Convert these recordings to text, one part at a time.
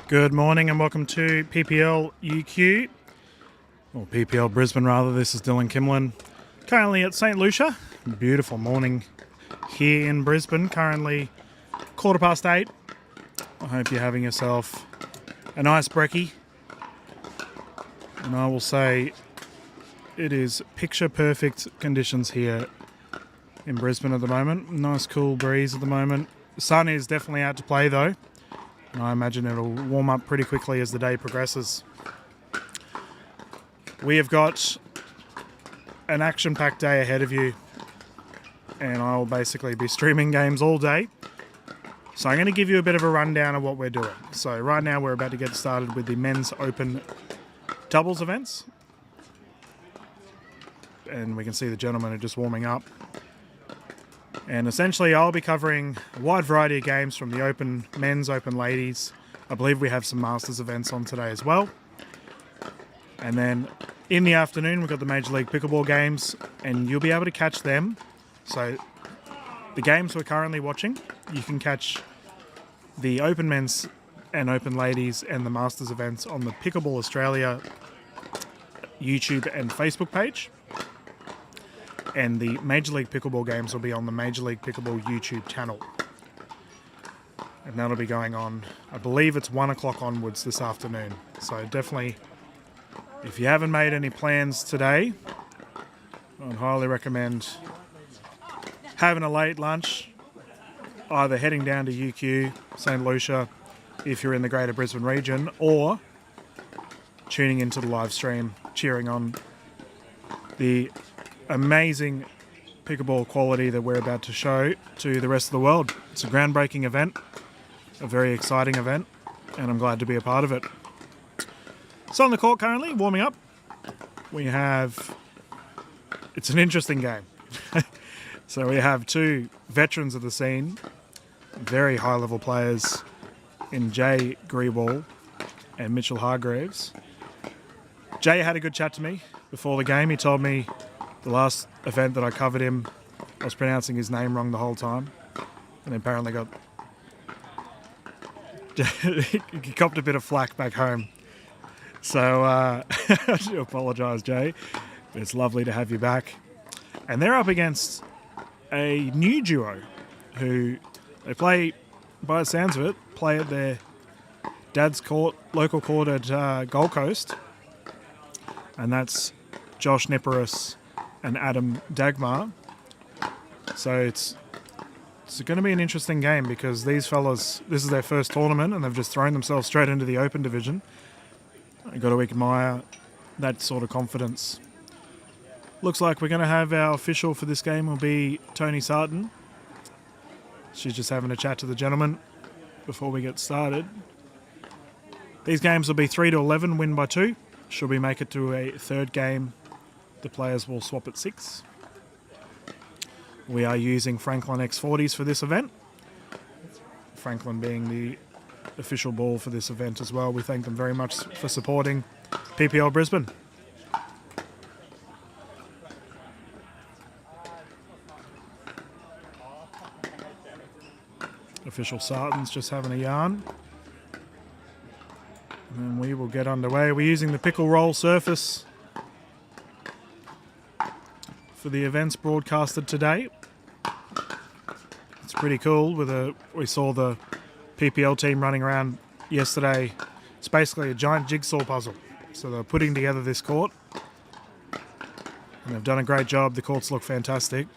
Good morning and welcome to PPL UQ, or PPL Brisbane rather. This is Dylan Kimlin, currently at St Lucia. Beautiful morning here in Brisbane, currently 8:15. I hope you're having yourself a nice brekkie. And I will say it is picture perfect conditions here in Brisbane at the moment. Nice cool breeze at the moment. The sun is definitely out to play though. And I imagine it'll warm up pretty quickly as the day progresses. We have got an action-packed day ahead of you, and I will basically be streaming games all day. So I'm going to give you a bit of a rundown of what we're doing. So right now we're about to get started with the men's open doubles events. And we can see the gentlemen are just warming up. And essentially I'll be covering a wide variety of games from the open men's, open ladies. I believe we have some Masters events on today as well. And then in the afternoon we've got the Major League Pickleball games, and you'll be able to catch them. So the games we're currently watching, you can catch the open men's and open ladies and the Masters events on the Pickleball Australia YouTube and Facebook page. And the Major League Pickleball games will be on the Major League Pickleball YouTube channel. And that'll be going on, I believe it's 1 o'clock onwards this afternoon. So definitely, if you haven't made any plans today, I'd highly recommend having a late lunch, either heading down to UQ, St Lucia, if you're in the Greater Brisbane region, or tuning into the live stream, cheering on the amazing pickleball quality that we're about to show to the rest of the world. It's a groundbreaking event, a very exciting event, and I'm glad to be a part of it. So on the court currently, warming up, we have, it's an interesting game. So we have two veterans of the scene, very high level players in Jay Greewall and Mitchell Hargreaves. Jay had a good chat to me before the game. He told me the last event that I covered him, I was pronouncing his name wrong the whole time, and apparently he copped a bit of flack back home. So I do apologise, Jay, but it's lovely to have you back. And they're up against a new duo who they play, by the sounds of it, play at their dad's court, local court at Gold Coast, and that's Josh Nipperess and Adam Daggmarr. So it's going to be an interesting game because these fellas, this is their first tournament and they've just thrown themselves straight into the open division. I've got to admire that sort of confidence. Looks like we're going to have our official for this game will be Tony Sarton. She's just having a chat to the gentleman before we get started. These games will be 3-11, win by 2. Should we make it to a third game, the players will swap at 6. We are using Franklin X40s for this event. Franklin being the official ball for this event as well. We thank them very much for supporting PPL Brisbane. Official Sarton's just having a yarn. And we will get underway. We're using the pickle roll surface for the events broadcasted today. It's pretty cool. We saw the PPL team running around yesterday. It's basically a giant jigsaw puzzle. So they're putting together this court, and they've done a great job. The courts look fantastic.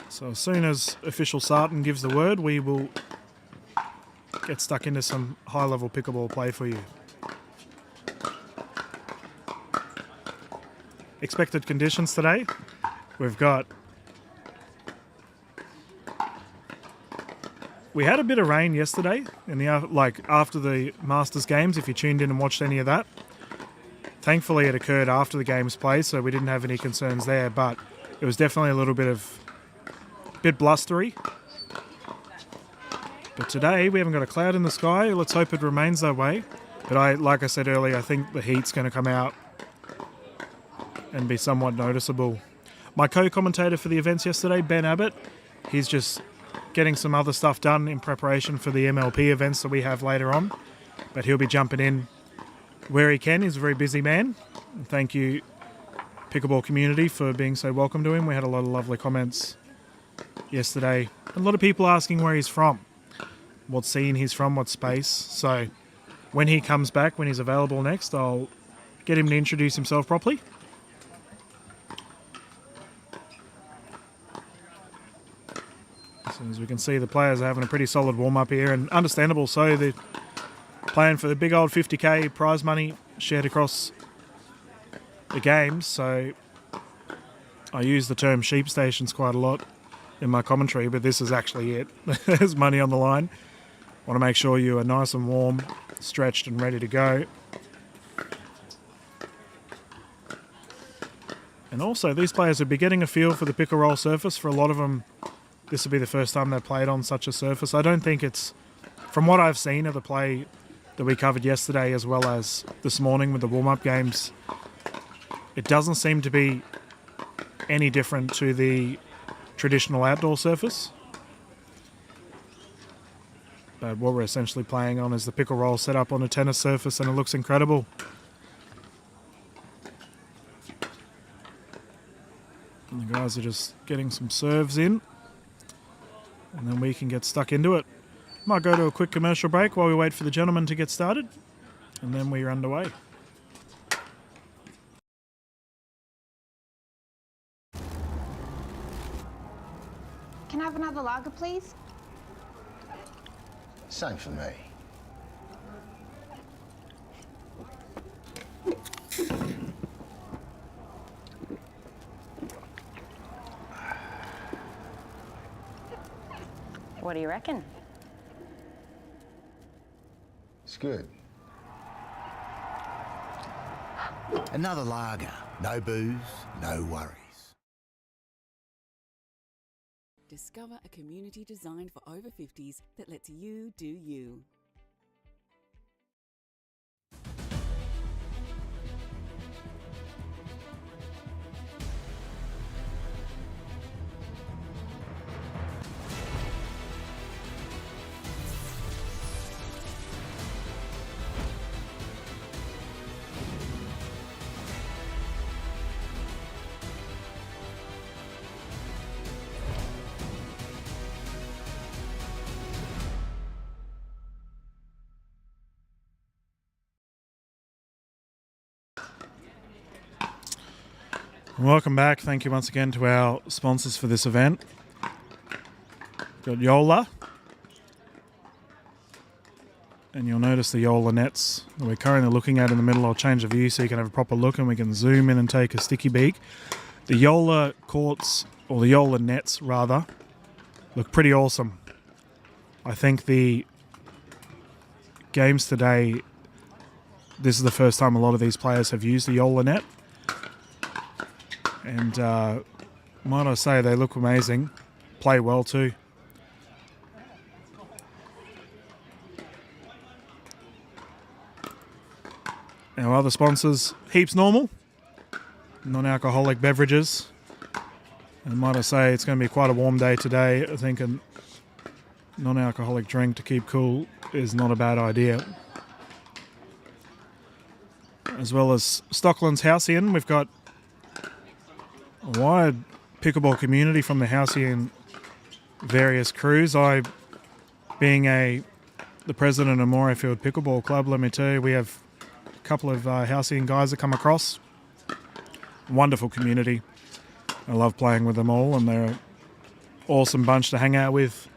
So as soon as official Sarton gives the word, we will get stuck into some high-level pickleball play for you. Expected conditions today, we had a bit of rain yesterday in the after the Masters games, if you tuned in and watched any of that. Thankfully it occurred after the games played, so we didn't have any concerns there, but it was definitely a little bit blustery. But today we haven't got a cloud in the sky. Let's hope it remains that way. But like I said earlier, I think the heat's going to come out and be somewhat noticeable. My co-commentator for the events yesterday, Ben Abbott, he's just getting some other stuff done in preparation for the MLP events that we have later on. But he'll be jumping in where he can. He's a very busy man. And thank you, Pickleball community, for being so welcome to him. We had a lot of lovely comments yesterday. A lot of people asking where he's from, what scene he's from, what space. So when he comes back, when he's available next, I'll get him to introduce himself properly. So as we can see, the players are having a pretty solid warm-up here, and understandable so. They're playing for the big old 50k prize money shared across the games. So I use the term sheep stations quite a lot in my commentary, but this is actually it. There's money on the line. Want to make sure you are nice and warm, stretched and ready to go. And also, these players will be getting a feel for the pick and roll surface. For a lot of them, this will be the first time they've played on such a surface. I don't think it's, from what I've seen of the play that we covered yesterday as well as this morning with the warm-up games, it doesn't seem to be any different to the traditional outdoor surface. But what we're essentially playing on is the pick and roll set up on a tennis surface, and it looks incredible. And the guys are just getting some serves in, and then we can get stuck into it. Might go to a quick commercial break while we wait for the gentlemen to get started, and then we're underway. Can I have another lager, please? Same for me. What do you reckon? It's good. Another lager. No booze, no worries. Discover a community designed for over 50s that lets you do you. Welcome back. Thank you once again to our sponsors for this event. Got Yola. And you'll notice the Yola nets that we're currently looking at in the middle. I'll change the view so you can have a proper look and we can zoom in and take a sticky beak. The Yola courts, or the Yola nets rather, look pretty awesome. I think the games today, this is the first time a lot of these players have used the Yola net. And might I say, they look amazing. Play well too. Our other sponsors, Heaps Normal, non-alcoholic beverages. And might I say, it's going to be quite a warm day today. I think a non-alcoholic drink to keep cool is not a bad idea. As well as Stockland's Halcyon, we've got a wide pickleball community from the Halcyon various crews. I, being the president of Morayfield Pickleball Club, let me tell you, we have a couple of Halcyon guys that come across. Wonderful community. I love playing with them all, and they're an awesome bunch to hang out with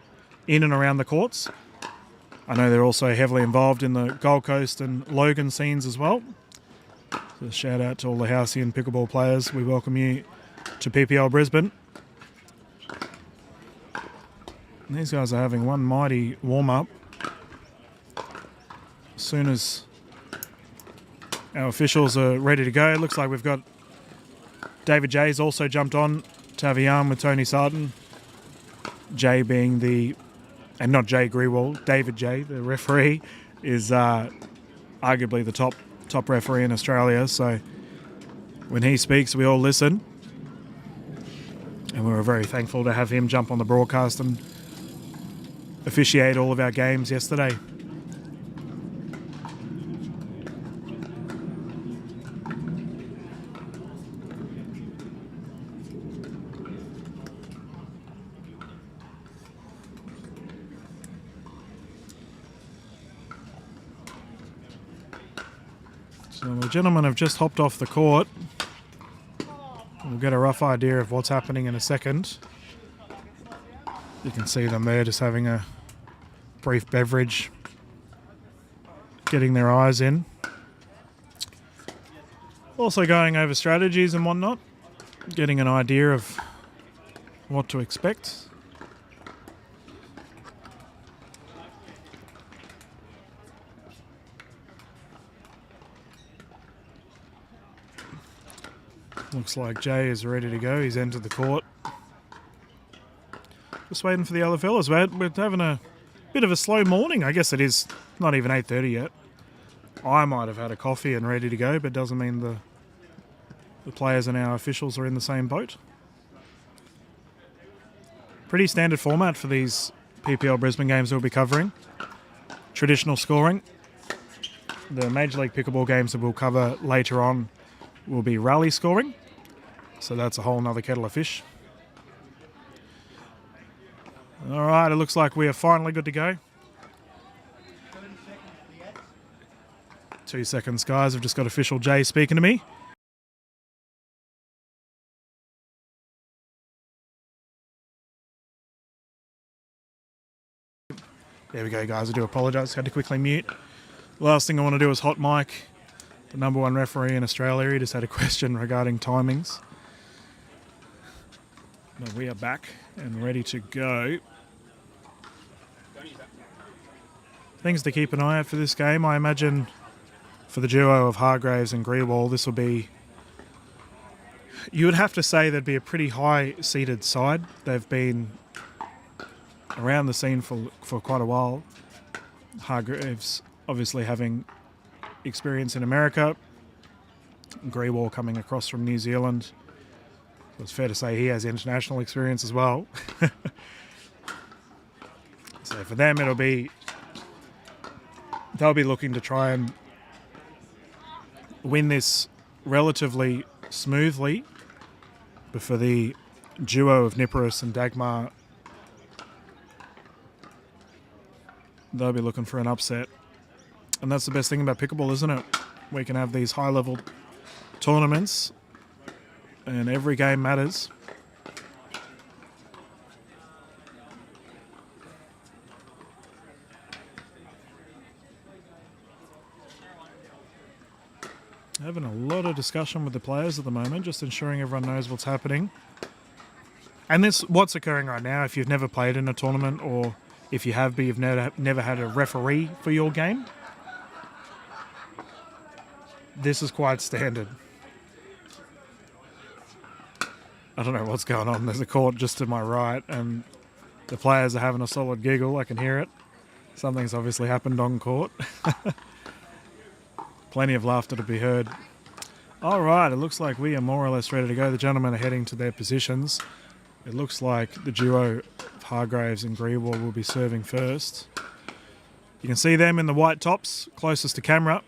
in and around the courts. I know they're also heavily involved in the Gold Coast and Logan scenes as well. So shout out to all the Halcyon pickleball players. We welcome you to PPL Brisbane. And these guys are having one mighty warm-up. As soon as our officials are ready to go, it looks like we've got David Jay's also jumped on to have a yarn with Tony Sarton. Jay being the, and not Jay Grewal, David Jay, the referee, is arguably the top referee in Australia. So when he speaks, we all listen. And we were very thankful to have him jump on the broadcast and officiate all of our games yesterday. So the gentlemen have just hopped off the court. We'll get a rough idea of what's happening in a second. You can see them there just having a brief beverage, getting their eyes in. Also going over strategies and whatnot, getting an idea of what to expect. Looks like Jay is ready to go. He's entered the court. Just waiting for the other fellas. We're having a bit of a slow morning. I guess it is not even 8:30 yet. I might have had a coffee and ready to go, but doesn't mean the players and our officials are in the same boat. Pretty standard format for these PPL Brisbane games we'll be covering. Traditional scoring. The Major League Pickleball games that we'll cover later on will be rally scoring. So that's a whole nother kettle of fish. All right, it looks like we are finally good to go. 2 seconds, guys. I've just got official Jay speaking to me. There we go, guys. I do apologise. Had to quickly mute. Last thing I want to do is hot mic the number one referee in Australia. He just had a question regarding timings. But we are back and ready to go. Things to keep an eye out for this game. I imagine for the duo of Hargraves and Grewal, this will be... You would have to say they'd be a pretty high-seeded side. They've been around the scene for quite a while. Hargraves obviously having experience in America. Grewal coming across from New Zealand. So it's fair to say he has international experience as well. So for them, they'll be looking to try and win this relatively smoothly. But for the duo of Nipperess and Daggmarr, they'll be looking for an upset. And that's the best thing about pickleball, isn't it? We can have these high-level tournaments and every game matters. Having a lot of discussion with the players at the moment, just ensuring everyone knows what's happening. And this, what's occurring right now, if you've never played in a tournament, or if you have, but you've never had a referee for your game, this is quite standard. I don't know what's going on. There's a court just to my right, and the players are having a solid giggle. I can hear it. Something's obviously happened on court. Plenty of laughter to be heard. All right, it looks like we are more or less ready to go. The gentlemen are heading to their positions. It looks like the duo of Hargraves and Grewal will be serving first. You can see them in the white tops, closest to camera.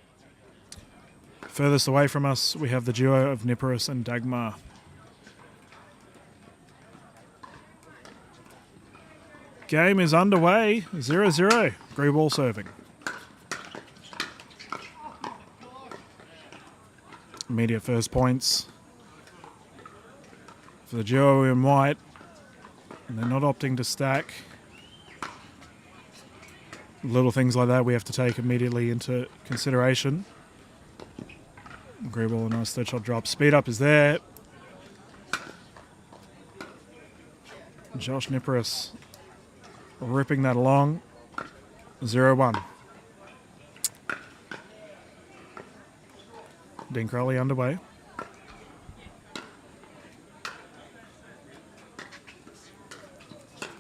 Furthest away from us, we have the duo of Nipperess and Daggmarr. Game is underway, 0-0. Grewal serving. Immediate first points for the duo in white. And they're not opting to stack. Little things like that we have to take immediately into consideration. Grewal, a nice third shot drop. Speed up is there. Josh Nipperess ripping that along. 0-1. Dean Crowley underway.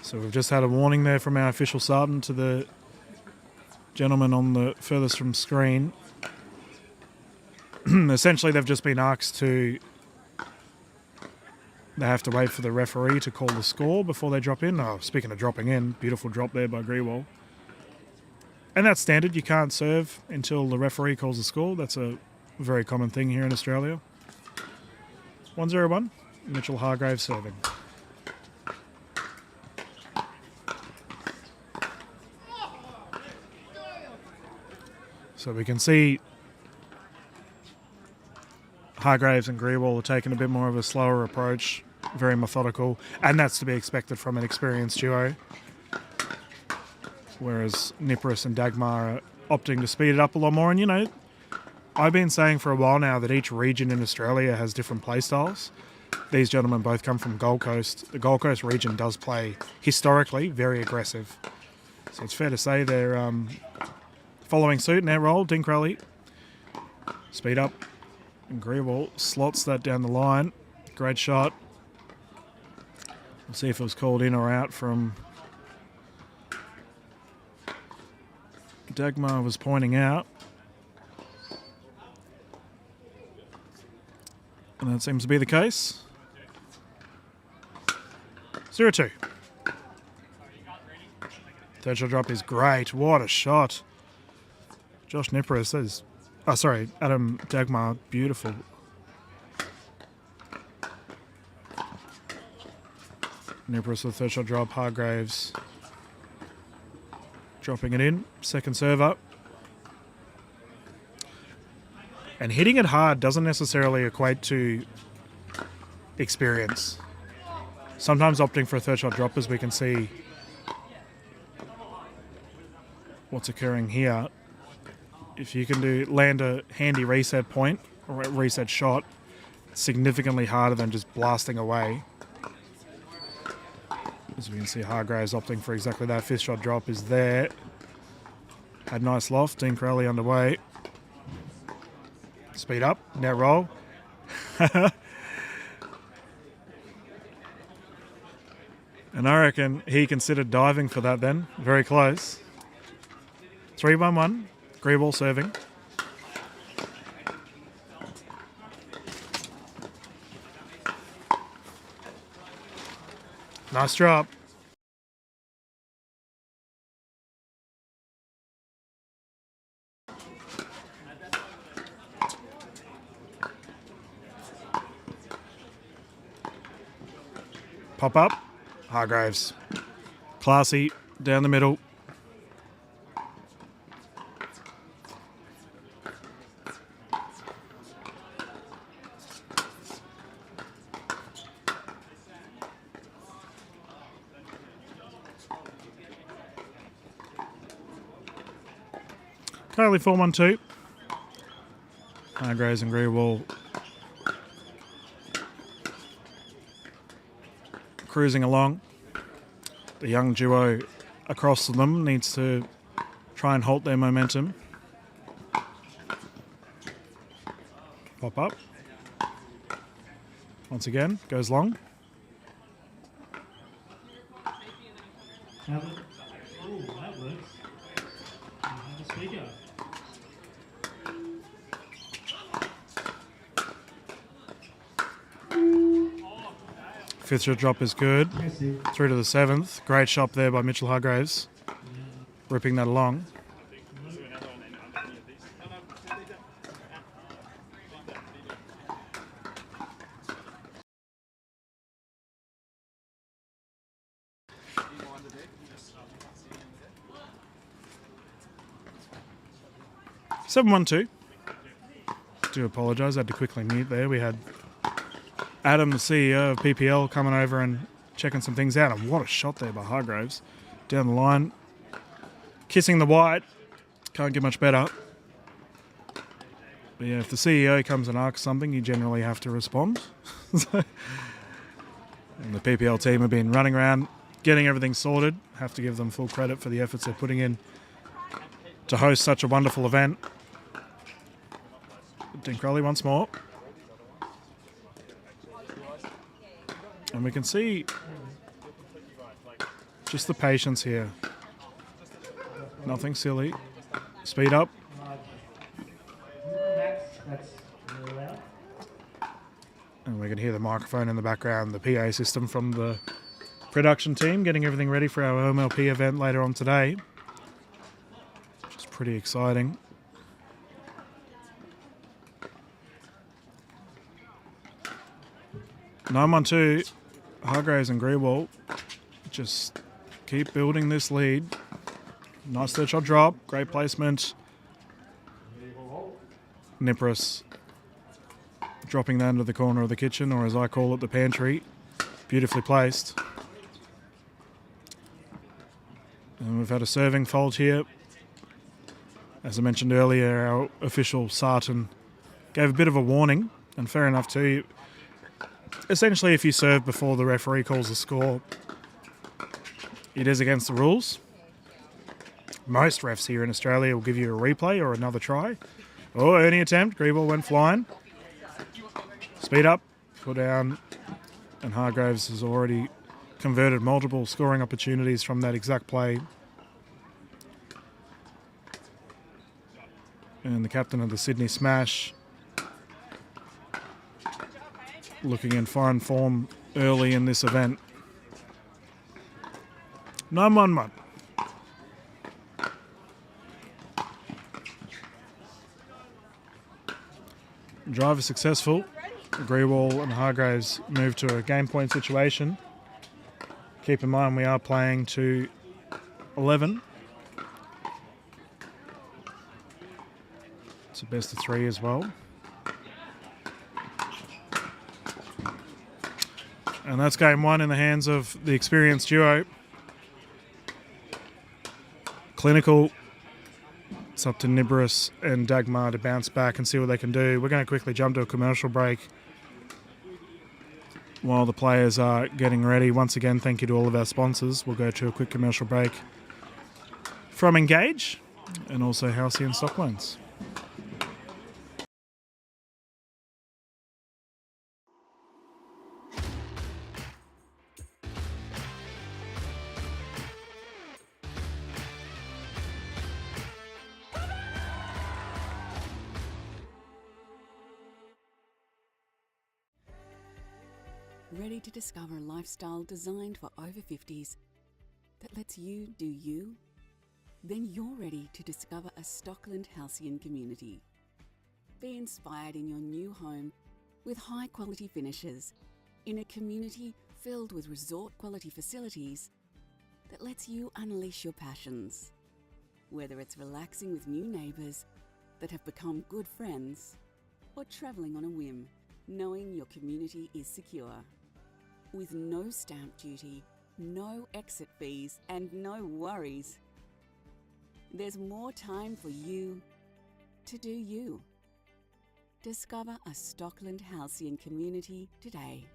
So we've just had a warning there from our official sergeant to the gentleman on the furthest from screen. Essentially, they've just been asked to They have to wait for the referee to call the score before they drop in. Oh, speaking of dropping in, beautiful drop there by Grewal. And that's standard. You can't serve until the referee calls the score. That's a very common thing here in Australia. 1-0-1. Mitchell Hargraves serving. So we can see Hargraves and Grewal are taking a bit more of a slower approach, very methodical, and that's to be expected from an experienced duo. Whereas Nipperess and Daggmarr are opting to speed it up a lot more. And, you know, I've been saying for a while now that each region in Australia has different play styles. These gentlemen both come from Gold Coast. The Gold Coast region does play, historically, very aggressive. So it's fair to say they're following suit. Net roll, Dinkrelly. Speed up. And Grewal slots that down the line. Great shot. We'll see if it was called in or out from... Daggmarr was pointing out. And that seems to be the case. 0-2. Third shot drop is great. What a shot. Josh Nipperess says... Oh, sorry. Adam Daggmarr. Beautiful. Nipperess with third shot drop. Hargraves dropping it in. Second serve up. And hitting it hard doesn't necessarily equate to experience. Sometimes opting for a third shot drop, as we can see what's occurring here. If you can land a handy reset point or a reset shot, it's significantly harder than just blasting away. As we can see, Hargraves opting for exactly that. Fifth shot drop is there. Had nice loft. Dinkrelly underway. Speed up. Net roll. And I reckon he considered diving for that then. Very close. 3-1-1. Grewal serving. Nice drop. Pop up. Hargraves. Classy. Down the middle. Currently 4-1-2. Hargraves and Grewal cruising along. The young duo across them needs to try and halt their momentum. Pop up. Once again, goes long. Oh, that works. You have a speaker. Fifth shot drop is good. Through to the seventh. Great shot there by Mitchell Hargraves. Ripping that along. Seven 1-2. Do apologise, I had to quickly mute there. We had Adam, the CEO of PPL, coming over and checking some things out. And what a shot there by Hargraves. Down the line. Kissing the white. Can't get much better. But yeah, if the CEO comes and asks something, you generally have to respond. And the PPL team have been running around, getting everything sorted. Have to give them full credit for the efforts they're putting in to host such a wonderful event. Dinkrelly once more. And we can see just the patience here. Nothing silly. Speed up. That's And we can hear the microphone in the background, the PA system from the production team getting everything ready for our OMLP event later on today, which is pretty exciting. (9-1-2), Hargraves and Greenwald just keep building this lead. Nice third shot drop, great placement. Nipperess dropping that into the corner of the kitchen, or as I call it, the pantry. Beautifully placed. And we've had a serving fault here. As I mentioned earlier, our official Sarton gave a bit of a warning, and fair enough too. Essentially, if you serve before the referee calls the score, it is against the rules. Most refs here in Australia will give you a replay or another try. Oh, early attempt. Greeball went flying. Speed up, pull down, and Hargraves has already converted multiple scoring opportunities from that exact play. And the captain of the Sydney Smash looking in fine form early in this event. 9-1-1. Driver successful. Greewall and Hargraves move to a game point situation. Keep in mind we are playing to 11. It's a best of 3 as well. And that's game 1 in the hands of the experienced duo. Clinical. It's up to Nipperess and Daggmarr to bounce back and see what they can do. We're going to quickly jump to a commercial break while the players are getting ready. Once again, thank you to all of our sponsors. We'll go to a quick commercial break from Engage and also Halcyon Stock Loans. Ready to discover a lifestyle designed for over 50s that lets you do you? Then you're ready to discover a Stockland Halcyon community. Be inspired in your new home with high-quality finishes in a community filled with resort-quality facilities that lets you unleash your passions. Whether it's relaxing with new neighbours that have become good friends or travelling on a whim, knowing your community is secure. With no stamp duty, no exit fees, and no worries. There's more time for you to do you. Discover a Stockland Halcyon community today.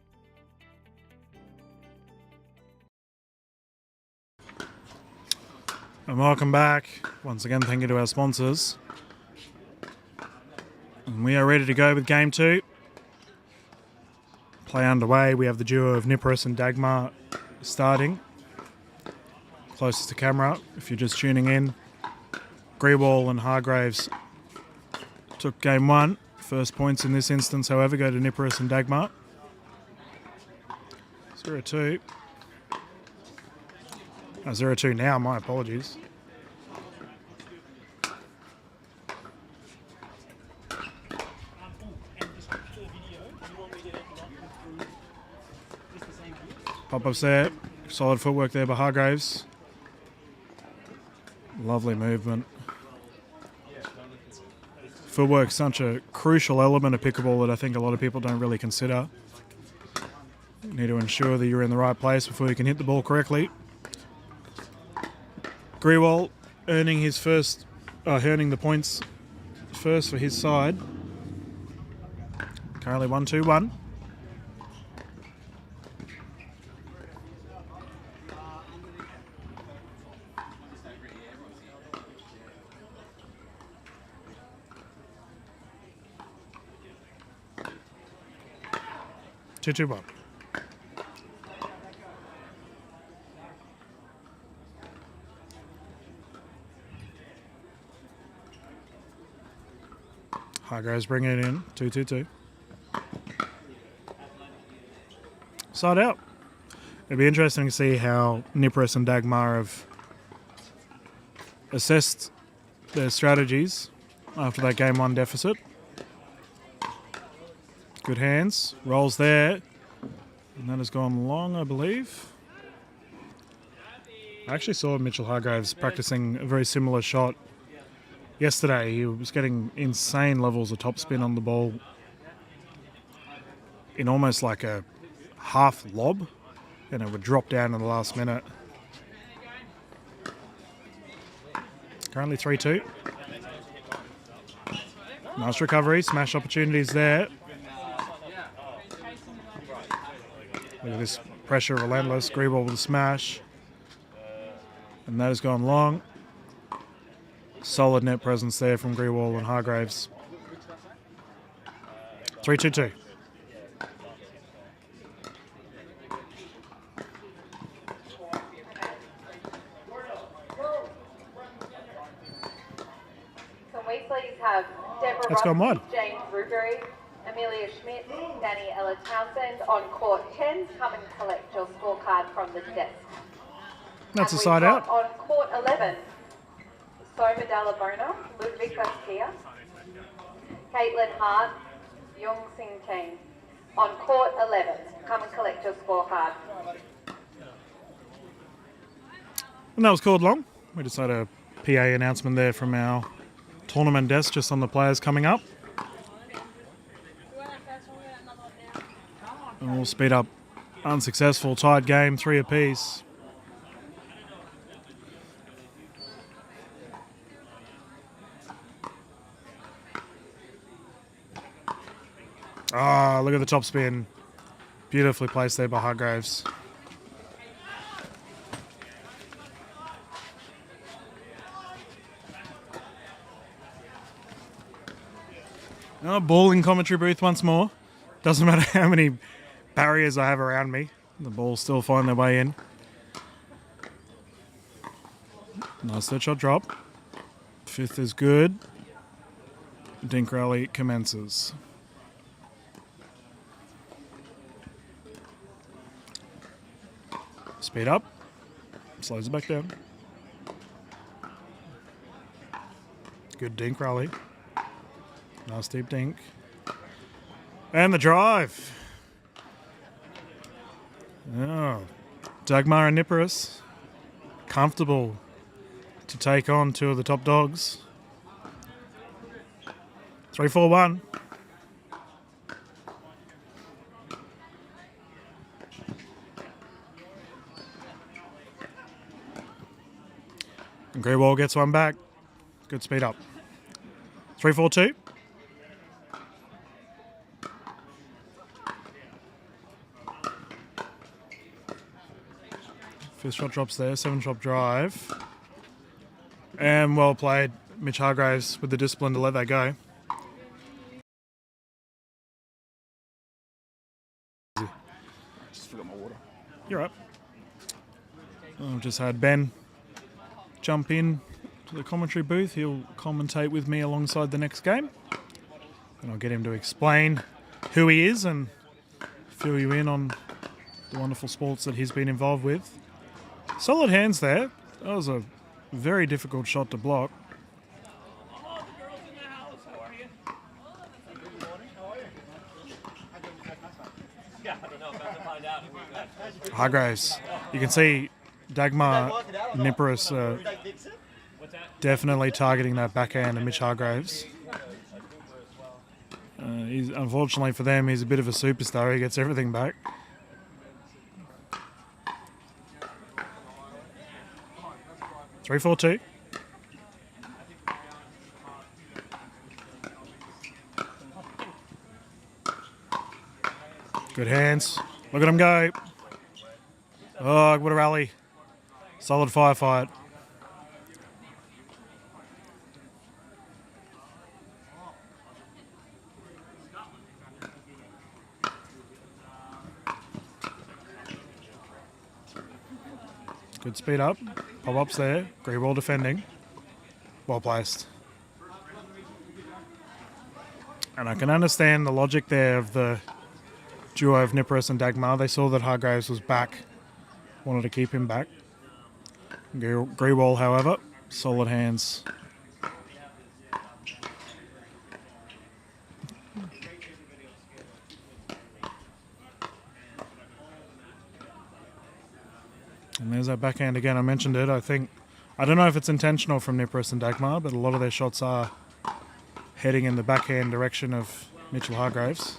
And welcome back. Once again, thank you to our sponsors. And we are ready to go with game 2. Play underway. We have the duo of Nipperess and Daggmarr starting. Closest to camera, if you're just tuning in. Greewall and Hargraves took game 1. First points in this instance, however, go to Nipperess and Daggmarr. 0-2. 0-2 now, my apologies. Pop-ups there. Solid footwork there by Hargraves. Lovely movement. Footwork's such a crucial element of pickleball that I think a lot of people don't really consider. You need to ensure that you're in the right place before you can hit the ball correctly. Greewall earning the points first for his side. Currently 1-2-1. Two, one. Hargraves bringing it in. 2-2-2. side out. It'd be interesting to see how Nipperess and Daggmarr have assessed their strategies after that game 1 deficit. Good hands, rolls there, and that has gone long, I believe. I actually saw Mitchell Hargraves practicing a very similar shot yesterday. He was getting insane levels of topspin on the ball in almost like a half lob, and it would drop down in the last minute. Currently 3-2. Nice recovery, smash opportunities there. Look at this pressure, relentless. Greeball with a smash. And that has gone long. Solid net presence there from Greewall and Hargraves. 3-2-2. Some Weasleys have Deborah That's gone wide. Ross, James Rubery, Amelia Schmidt, Danny Ella Townsend on court 10. Come and collect your scorecard from the desk. That's And a side we've out. got on court 11, Soma Dalabona, Ludwig Garcia, Caitlin Hart, Young Sing Team. On court 11, come and collect your scorecard. And that was called long. We just had a PA announcement there from our tournament desk just on the players coming up. And we'll speed up. Unsuccessful, tied game, 3 apiece. Ah, look at the top spin. Beautifully placed there by Hargraves. Oh, ball in commentary booth once more. Doesn't matter how many barriers I have around me. The balls still find their way in. Nice third shot drop. 5th is good. Dink rally commences. Speed up. Slows it back down. Good dink rally. Nice deep dink. And the drive. Oh. Daggmarr and Nipperess. Comfortable to take on 2 of the top dogs. 3-4-1. And Greywall gets one back. Good speed up. 3-4-2. First shot drops there, 7-shot drive. And well played, Mitch Hargraves with the discipline to let that go. Just forgot my water. You're up. I've just had Ben jump in to the commentary booth. He'll commentate with me alongside the next game. And I'll get him to explain who he is and fill you in on the wonderful sports that he's been involved with. Solid hands there. That was a very difficult shot to block. Hargraves. You can see Daggmarr, Nipperess definitely targeting that backhand of Mitch Hargraves. Unfortunately for them, he's a bit of a superstar. He gets everything back. 3-4-2. Good hands. Look at him go. Oh, what a rally. Solid firefight. Good speed up. Pop-ups there. Greewall defending. Well placed. And I can understand the logic there of the duo of Nipperess and Daggmarr. They saw that Hargraves was back, wanted to keep him back. Grewal, however, solid hands. And there's that backhand again. I mentioned it. I don't know if it's intentional from Nipperess and Daggmarr, but a lot of their shots are heading in the backhand direction of Mitchell Hargraves.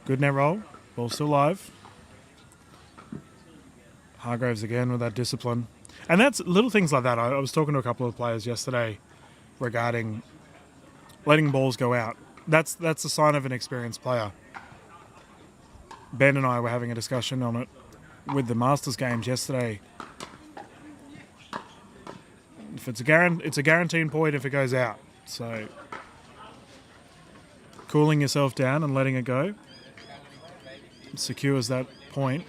Good net roll. Ball still live. Hargraves again with that discipline. And that's little things like that. I was talking to a couple of players yesterday regarding letting balls go out. That's a sign of an experienced player. Ben and I were having a discussion on it with the Masters games yesterday. If it's a guaranteed point if it goes out. So cooling yourself down and letting it go secures that point.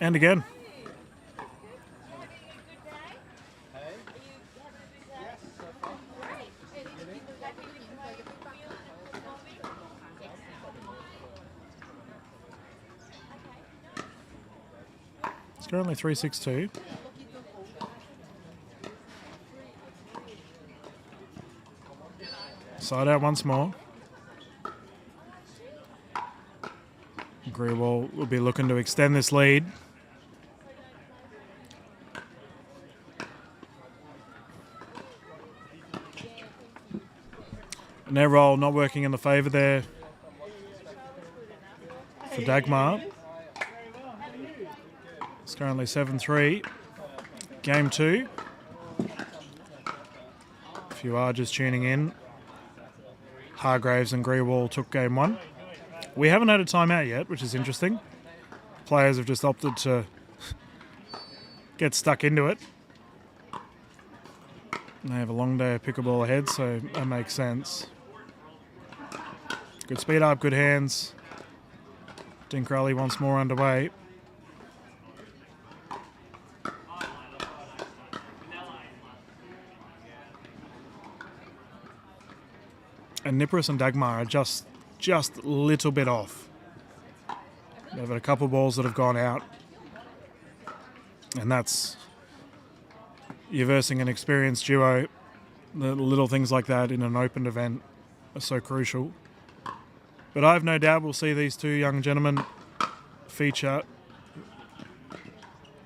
And again. It's currently 3-6-2. Side out once more. Grewal will be looking to extend this lead. Net roll not working in the favour there for Daggmarr. It's currently 7-3. Game 2. If you are just tuning in, Hargraves and Grewal took game 1. We haven't had a timeout yet, which is interesting. Players have just opted to get stuck into it. They have a long day of pickleball ahead, so that makes sense. Good speed up, good hands. Dink rally once more underway. And Nipperess and Daggmarr are just a little bit off. They've had a couple of balls that have gone out. And that's, you're versing an experienced duo. The little things like that in an open event are so crucial. But I have no doubt we'll see these two young gentlemen feature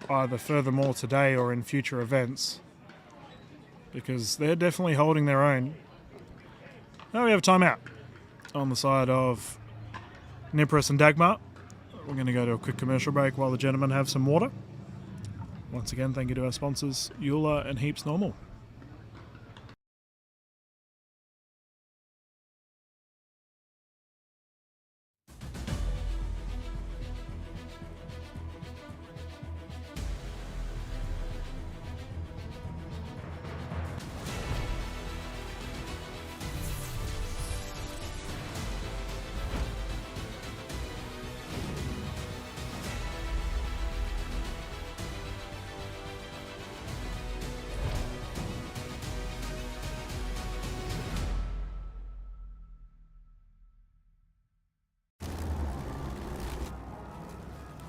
either furthermore today or in future events, because they're definitely holding their own. Now we have a timeout on the side of Nipperess and Daggmarr. We're going to go to a quick commercial break while the gentlemen have some water. Once again, thank you to our sponsors, Eula and Heaps Normal.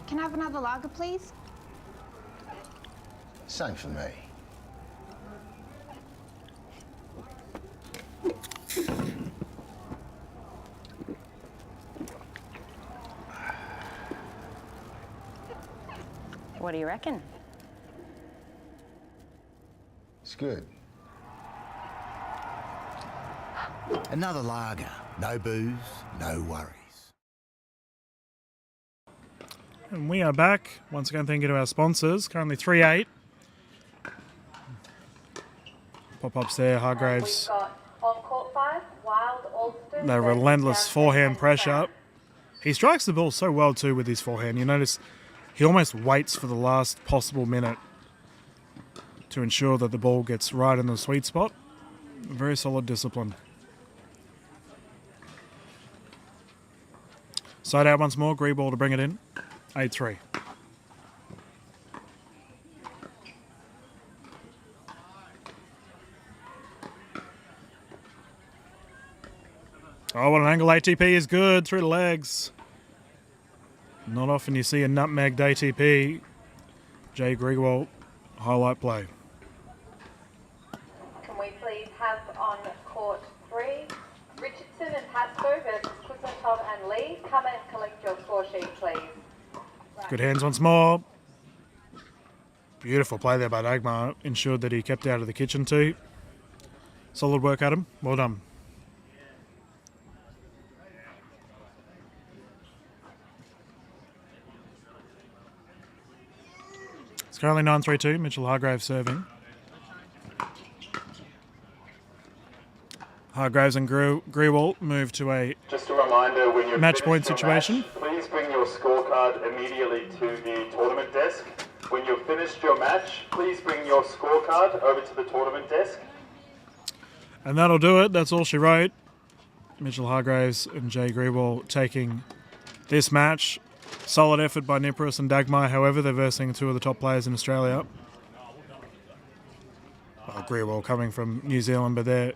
Can I have another lager, please? Same for me. What do you reckon? It's good. Another lager. No booze, no worries. And we are back. Once again, thank you to our sponsors. Currently 3-8. Pop-ups there, Hargraves. We've got on court 5, Wild Ulster. That relentless forehand pressure. He strikes the ball so well too with his forehand. You notice he almost waits for the last possible minute to ensure that the ball gets right in the sweet spot. Very solid discipline. Side out once more, Grewal to bring it in. 8-3. Oh, what an angle. ATP is good. Through the legs. Not often you see a nutmegged ATP. Jay Grigwald, highlight play. Can we please have on court 3, Richardson and Pascoe versus Kuznetsov and Lee. Come and collect your score sheet, please. Good hands once more. Beautiful play there by Daggmarr. Ensured that he kept out of the kitchen too. Solid work, Adam. Well done. It's currently 9-3-2. Mitchell Hargraves serving. Hargraves and Grewalt move to a Just a reminder, when you're match point situation. please bring your scorecard immediately to the tournament desk. When you've finished your match, please bring your scorecard over to the tournament desk. And that'll do it. That's all she wrote. Mitchell Hargraves and Jay Grewalt taking this match. Solid effort by Nipperess and Daggmarr. However, they're versing two of the top players in Australia. Grewalt coming from New Zealand, but they're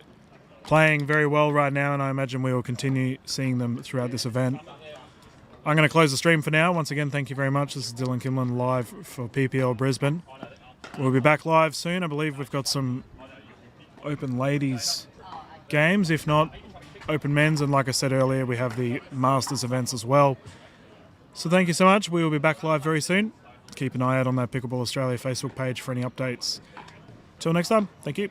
playing very well right now, and I imagine we will continue seeing them throughout this event. I'm going to close the stream for now. Once again, thank you very much. This is Dylan Kimlin live for PPL Brisbane. We'll be back live soon. I believe we've got some open ladies games, if not open men's, and like I said earlier, we have the Masters events as well. So thank you so much. We will be back live very soon. Keep an eye out on that Pickleball Australia Facebook page for any updates. Till next time, thank you.